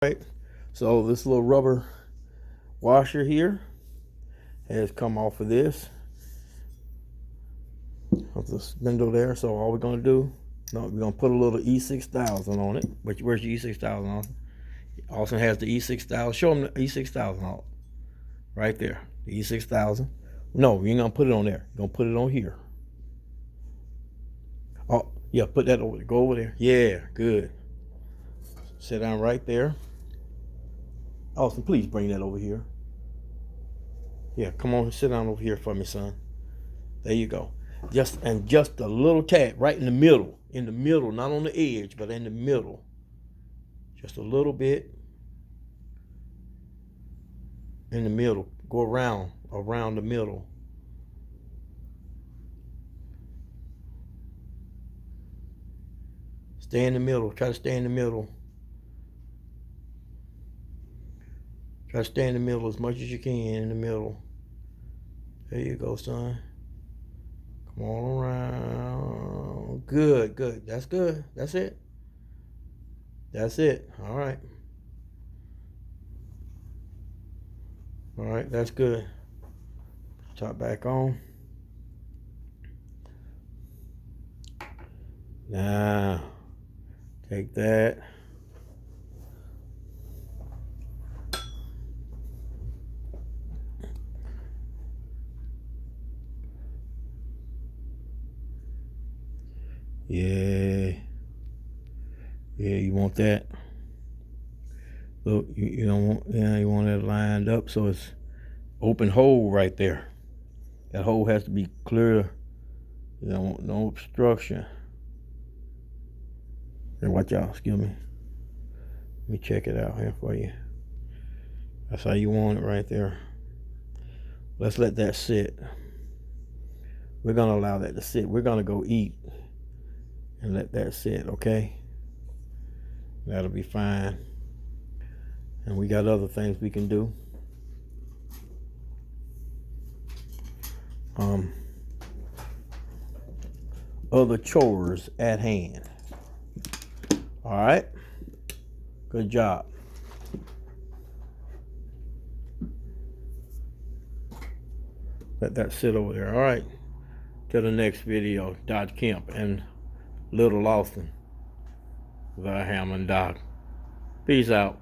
Right, so this little rubber washer here has come off of this, of the spindle there. So all we're gonna do, no, we're gonna put a little E6000 on it. But where's your E6000 on? Austin has the E6000. Show them the E6000 on, right there. The E6000. No, you ain't gonna put it on there. You're gonna put it on here. Oh yeah, put that over there. Go over there. Yeah, good. Sit down right there. Austin, please bring that over here. Yeah, come on, sit down over here for me, son. There you go. Just a little tap right in the middle. In the middle, not on the edge, but in the middle. Just a little bit. In the middle. Go around the middle. Stay in the middle. Try to stay in the middle. Try to stay in the middle as much as you can in the middle. There you go, son. Come on around. Good, good. That's good. That's it. That's it. All right. All right, that's good. Top back on. Now, take that. Yeah. Yeah, you want that. Look, you don't want, yeah, you want it lined up so it's open hole right there. That hole has to be clear. You don't want no obstruction. And watch out, excuse me. Let me check it out here for you. That's how you want it right there. Let's let that sit. We're gonna allow that to sit. We're gonna go eat and let that sit, okay? That'll be fine. And we got other things we can do. Other chores at hand. All right, good job. Let that sit over there. All right, till the next video. Dodge Kemp and Little Austin, the Hammond Doc. Peace out.